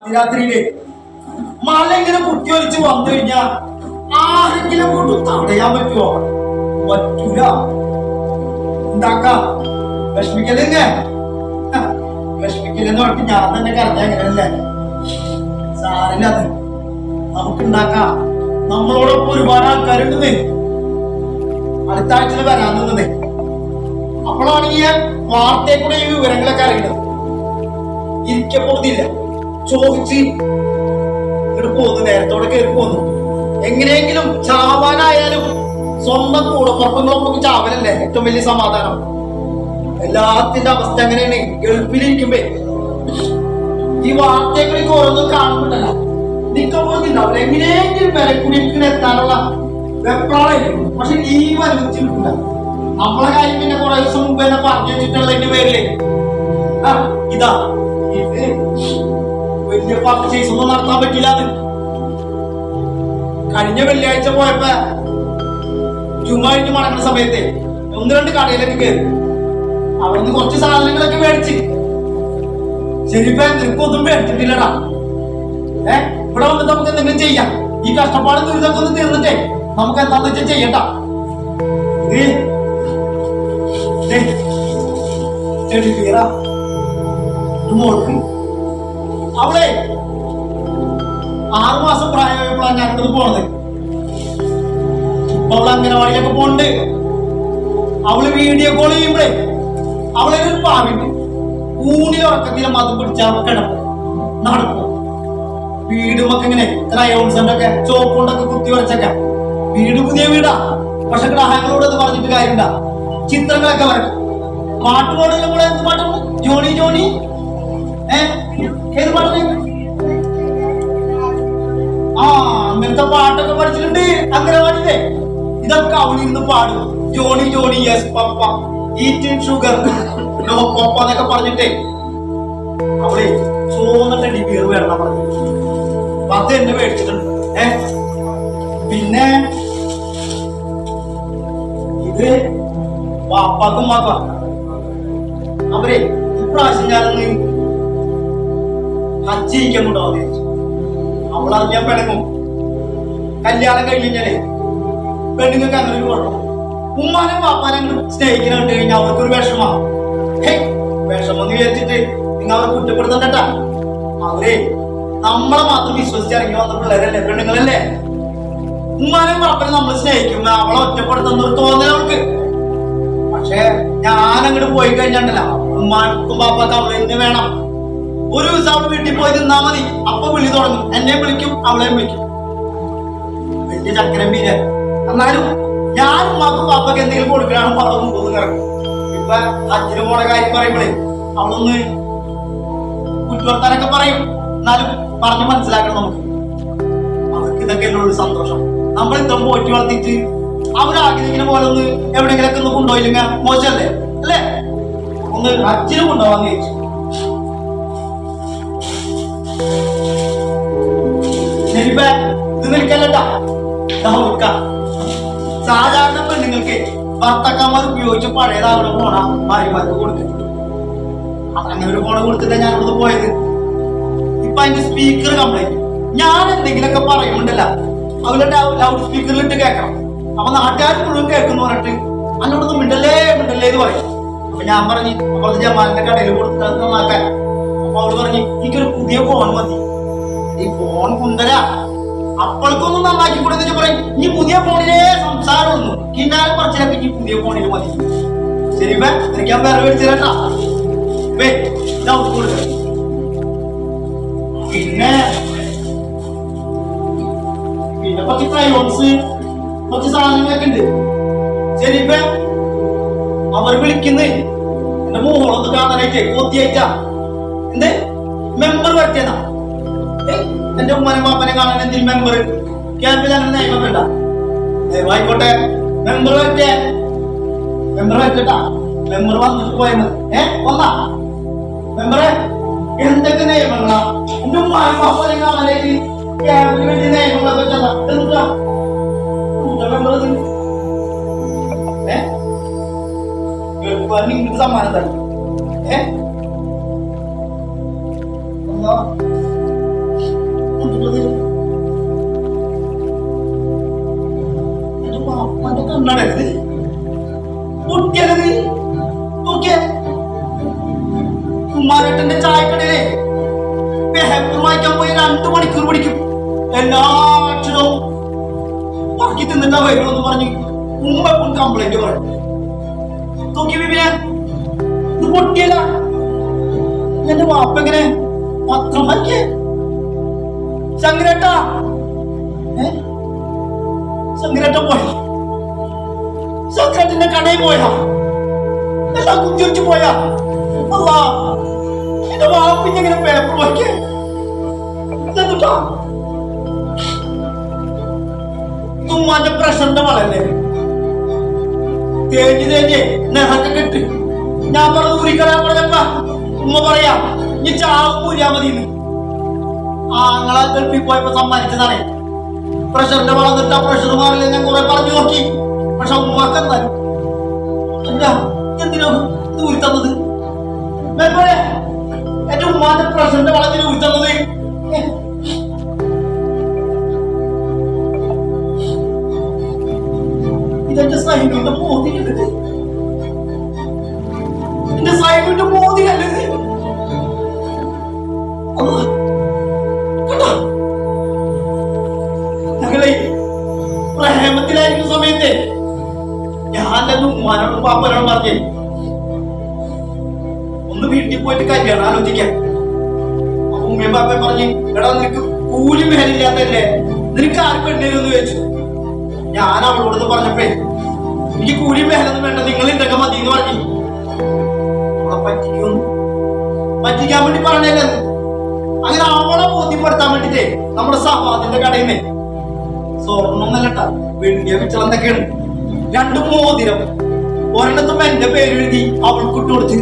രാത്രിയില് മഴ ഇങ്ങനെ കുത്തിയൊലിച്ച് വന്നു കഴിഞ്ഞാ ആരെങ്കിലും കൊണ്ട് തടയാൻ പറ്റുമോ? പറ്റൂല. ഉണ്ടാക്കാം. വിഷമിക്കലെന്നെ വിഷമിക്കലെന്ന് പറഞ്ഞിട്ട് ഞാൻ തന്നെ കറഞ്ഞ എങ്ങനെയല്ലേ സാറില്ലാതെ നമുക്ക് ഉണ്ടാക്കാം. നമ്മളോടൊപ്പം ഒരുപാട് ആൾക്കാരുണ്ടെന്നേ അടുത്ത ആഴ്ചയിൽ വരാൻ നിന്നതേ. അപ്പോഴാണ് ഈ വാർത്തയെ കൂടെ ഈ വിവരങ്ങളൊക്കെ അറിയുന്നത്. ഇരിക്കപ്പോന്നില്ല ചോദിച്ച് ഇങ്ങോട്ട് പോന്നു, നേരത്തോടെ കയറി പോന്നു. എങ്ങനെയെങ്കിലും ചാവാനായാലും സ്വന്തം കൂടപ്പുറപ്പുകളൊക്കെ ചാവലല്ലേ ഏറ്റവും വലിയ സമാധാനം. എല്ലാത്തിന്റെ അവസ്ഥ അങ്ങനെയാണ്. ഗൾഫിലിരിക്കുമ്പേ ഈ വാർത്തകളൊക്കെ ഓരോന്നും കാണുമ്പോണ്ടല്ല നിൽക്കുമ്പോഴുണ്ടാവില്ല. എങ്ങനെയെങ്കിലും വില കൂടി എത്താനുള്ള വെപ്രാളായിരിക്കും. പക്ഷെ ഈ വലുച്ചിട്ടില്ല. നമ്മളെ കാര്യം പിന്നെ കുറെ ദിവസം മുമ്പ് തന്നെ പറഞ്ഞു വെച്ചിട്ടുള്ളതിന്റെ പേരില് ഇതാ ഇത് വലിയ പർച്ചേസ് ഒന്നും നടത്താൻ പറ്റില്ല. കഴിഞ്ഞ വെള്ളിയാഴ്ച പോയപ്പോ ചുമ്മായിട്ട് മടങ്ങുന്ന സമയത്ത് ഒന്ന് രണ്ട് കടയിലൊക്കെ കയറി അവിടുന്ന് കുറച്ച് സാധനങ്ങളൊക്കെ മേടിച്ച്. ശരിപ്പ നിനക്കൊന്നും മേടിച്ചിട്ടില്ലടാ. ഇവിടെ വന്നിട്ട് നമുക്ക് എന്തെങ്കിലും ചെയ്യാം. ഈ കഷ്ടപ്പാട് ദുരിതമൊക്കെ ഒന്ന് തീർന്നിട്ടേ നമുക്ക് എന്താന്ന് വെച്ചാൽ ചെയ്യണ്ട. അവളെ 6 മാസം പ്രായമായപ്പോഴാണ് ഞാനിവിടെ പോണത്. ഇപ്പൊ അവള് അംഗനവാടിയിലൊക്കെ പോണ്ട്. അവള് വീഡിയോ കോൾ ചെയ്യുമ്പോഴേ അവളെ ഒരു പാവിണ്ട് ഊണിലുറക്കത്തിലും മതം പിടിച്ചാൽ കിടക്കും നടക്കും. വീടുമൊക്കെ ഇങ്ങനെ ക്രയോൺസൊക്കെ ചോപ്പ് കൊണ്ടൊക്കെ കുത്തി വരച്ചൊക്കെ വീട് പുതിയ വീടാ. പക്ഷെ ഗ്രാഹങ്ങളോട് അത് പറഞ്ഞിട്ട് കാര്യമില്ല. ചിത്രങ്ങളൊക്കെ വരക്കും. പാട്ടുപാടെല്ലാം കൂടെ എന്ത് പാട്ടാണ്? ജോണി ജോണി ഏത് പാട്ടേ? അങ്ങനത്തെ പാട്ടൊക്കെ പഠിച്ചിട്ടുണ്ട് അംഗനവാടിയിലെ. ഇതൊക്കെ അവളിരുന്ന് പാടും. Johnny Johnny yes papa eating sugar no papa എന്നൊക്കെ പറഞ്ഞിട്ടേ അവളെ ചോന്നിട്ട് ഡിബിയർ വേണം പറഞ്ഞു. അത് എന്നെ മേടിച്ചിട്ടുണ്ട്. പിന്നെ ഇത് പാപ്പാക്കും മാപ്പ അവരെ ഇപ്രാവശ്യം ഞാനൊന്ന് ഹജ്ജ് ചെയ്യിക്കാൻ കൊണ്ടുപോകാൻ വിചാരിച്ചു. അവളറിഞ്ഞാൻ പിണങ്ങും. കല്യാണം കഴിഞ്ഞാലേ പെണ്ണുങ്ങൾക്ക് അങ്ങനെ ഒരു കുഴപ്പം. ഉമ്മാനും പാപ്പാനും സ്നേഹിക്കുന്ന കണ്ടു കഴിഞ്ഞാൽ അവർക്കൊരു വിഷമാണ്. വിഷമം എന്ന് വിചാരിച്ചിട്ട് നിങ്ങൾ അവരെ കുറ്റപ്പെടുത്തണ്ട. അവരെ നമ്മളെ മാത്രം വിശ്വസിച്ചിറങ്ങി വന്ന പിള്ളേരല്ലേ, പെണ്ണുങ്ങളല്ലേ. ഉമ്മാനും പാപ്പനും നമ്മൾ സ്നേഹിക്കും. അവളെ ഒറ്റപ്പെടുത്തുന്ന ഒരു തോന്നൽ അവൾക്ക്. പക്ഷെ ഞാൻ അങ്ങോട്ട് പോയി കഴിഞ്ഞാണ്ടല്ല ഉമ്മാനും പാപ്പാക്കും അവളെ തന്നെ വേണം. ഒരു ദിവസം അവള് വീട്ടിൽ പോയി നിന്നാ മതി. അപ്പൊ വിളി തുടങ്ങും. എന്നെ വിളിക്കും, അവളെയും വിളിക്കും. വലിയ ചക്കരം മീന. എന്നാലും ഞാൻ ഉമ്മാക്കും പാപ്പൊക്കെ എന്തെങ്കിലും കൊടുക്കലാണ് പടവും പോകുന്നു കിടക്കും. ഇപ്പൊ അച്ഛനും മോടെ കാര്യം പറയുമ്പോഴേ അവളൊന്ന് കുറ്റവർത്താനൊക്കെ പറയും. എന്നാലും പറഞ്ഞ് മനസ്സിലാക്കണം നമുക്ക്. അവർക്ക് ഇതൊക്കെ ഉള്ളു സന്തോഷം. നമ്മൾ ഇത്ര പോറ്റി വളർത്തിട്ട് അവരാഗ്രഹിക്കുന്ന പോലെ ഒന്ന് എവിടെയെങ്കിലൊക്കെ ഒന്ന് കൊണ്ടുപോയില്ലെങ്കിൽ മോശമല്ലേ അല്ലേ? ഒന്ന് അച്ഛനും കൊണ്ടുപോകാന്ന് ചോദിച്ചു. ശരിപ്പ ഇത് നിൽക്കല്ലട്ടാ. സാധാരണ പെണ്ണുങ്ങൾക്ക് ഭർത്താക്കന്മാർ ഉപയോഗിച്ച് പഴയതാവണ ഫോണ ഭാര്യമാർക്ക് കൊടുത്തിട്ടുണ്ട്. അങ്ങനെ ഒരു ഫോണ് കൊടുത്തിട്ടാ ഞാൻ ഇവിടുന്ന് പോയത്. ഇപ്പൊ അതിന്റെ സ്പീക്കർ കംപ്ലൈന്റ്. ഞാൻ എന്തെങ്കിലുമൊക്കെ പറയുന്നുണ്ടല്ല അവരുടെ ലൗഡ് സ്പീക്കറിലിട്ട് കേൾക്കണം. അപ്പൊ നാട്ടുകാർ മുഴുവൻ കേൾക്കുന്നു പറഞ്ഞിട്ട് അന്നോടൊന്നും മിണ്ടല്ലേ മിണ്ടല്ലേ എന്ന് പറയും. അപ്പൊ ഞാൻ പറഞ്ഞു അപ്പുറത്ത് ജമാലിന്റെ കടയിൽ കൊടുത്തിട്ട് നന്നാക്കാൻ. അപ്പൊ അവള് പറഞ്ഞു എനിക്കൊരു പുതിയ ഫോൺ മതി. ഈ ഫോൺ കുന്തര അപ്പോഴേക്കൊന്നും നന്നാക്കി കൂടെ പറയും. ഇനി പുതിയ ഫോണിലേ സംസാരമൊന്നും കിന്നാലും കുറച്ചിലൊക്കെ ഇനി പുതിയ ഫോണിൽ മതി. ശരി എനിക്ക് ഞാൻ വേറെ മേടിച്ചിട്ടാ കൊടുക്ക. പിന്നെ പിന്നെ കുറച്ച് ക്രയോൺസ് കുറച്ച് സാധനങ്ങളൊക്കെ ഉണ്ട്. ശരി അവർ വിളിക്കുന്നേ എന്റെ മോളൊന്ന് കാണാനായിട്ട് കൊത്തിയായിട്ടാ. എന്ത് മെമ്പർ പറ്റിയതാ? എന്റെ ഉമ്മനെ പാപ്പനെ കാണാൻ എന്തെങ്കിലും മെമ്പർ ക്യാമ്പിൽ അങ്ങനെ നിയമൊക്കെ ഉണ്ടാ? ആയിക്കോട്ടെ മെമ്പർ പറ്റേ മെമ്പർ പറ്റട്ടാ. മെമ്പർ വന്നിട്ട് പോയത് വന്നാ മെമ്പറെ എന്തൊക്കെ നിയമങ്ങളാ? എന്റെ ഉമ്മനെ പാപ്പനെ കാണാനായിട്ട് ക്യാമ്പിന് വേണ്ടി നിയമങ്ങളൊക്കെ വെച്ചാ എന്താ മെമ്പർ നിങ്ങൾക്ക് സമ്മാനം തരും. പേപ്പർ വായിക്കാൻ പോയി 2 മണിക്കൂർ പിടിക്കും. എല്ലാ അക്ഷരവും പറക്കി തിന്നിട്ടാ വരുമെന്ന് പറഞ്ഞ് ഉമ്മ എപ്പോഴും കംപ്ലൈന്റ് പറയും. നോക്കി ബിബിനെ, ഇത് പൊട്ടിയല്ല. എന്റെ വാപ്പ എങ്ങനെ പത്രം വായിക്കേ? ശങ്കരേട്ടാ, ശങ്കരേട്ടൻ പോയാ? ശങ്കരേട്ടന്റെ കടയിൽ പോയാ? എല്ലാം കുത്തിവെച്ച് പോയാ? അല്ല, എന്റെ വാപ്പിങ്ങനെ പേപ്പർ വായിക്കേ? ഇതെന്തുട്ടാ? ഉമ്മാന്റെ പ്രഷറിന്റെ വളല്ലേ തേഞ്ഞ് നെഹൊക്കെ കെട്ട്. ഞാൻ പറഞ്ഞ ഊരിക്കളയാൻ പറഞ്ഞപ്പ ഉമ്മ പറയാ നീ ചാവ് ഊരിയാ മതിന്ന്. ആങ്ങളെ ഗൾഫിൽ പോയപ്പോ സമ്മാനിച്ചതാണേ. പ്രഷറിന്റെ വളം നിട്ടാ പ്രഷർ മാറില്ല ഞാൻ കുറെ പറഞ്ഞു നോക്കി. പക്ഷെ ഉമ്മക്ക് എന്തായാലും എന്തിനാ ഇത് ഊരി തന്നത്? എന്റെ ഉമ്മാന്റെ പ്രഷറിന്റെ വളത്തിന് ഊരി തന്നത് ഇതെന്റെ സൈനുവിന്റെ മോദിയല്ലേ? എന്റെ സൈനുവിന്റെ മോദിയല്ലേ? ഞങ്ങളെ പ്രേമത്തിലായിരിക്കുന്ന സമയത്ത് ഞാൻ എന്റെ ഉമ്മാനോടും പാപ്പനോടും പറഞ്ഞേ ഒന്ന് വീട്ടിൽ പോയിട്ട് കല്യാണം ആലോചിക്കാൻ. അപ്പൊ ഉമ്മയും പാപ്പയും പറഞ്ഞ് എടാ നിനക്ക് കൂലി മേലില്ലാത്തല്ലേ, നിനക്ക് ആര് പെണ്ണേരെന്ന് ചോദിച്ചു. ഞാൻ അവളോട് പറഞ്ഞപ്പേ എനിക്ക് കൂലി മേലൊന്നും വേണ്ട, നിങ്ങൾ ഇതൊക്കെ മതി എന്ന് പറഞ്ഞു. അവളെ പറ്റിക്കാൻ വേണ്ടി പറഞ്ഞല്ലേ. അങ്ങനെ അവളെ ബോധ്യപ്പെടുത്താൻ വേണ്ടിട്ടേ നമ്മുടെ സഹാദിന്റെ കടയിൽ നിന്ന് സ്വർണ്ണമല്ലട്ടാ വെള്ളിയ വെച്ചെന്തൊക്കെയാണ് 2 മോതിരം ഒരെണ്ണത്തും എന്റെ പേര് എഴുതി അവൾക്ക് ഇട്ട് കൊടുത്ത്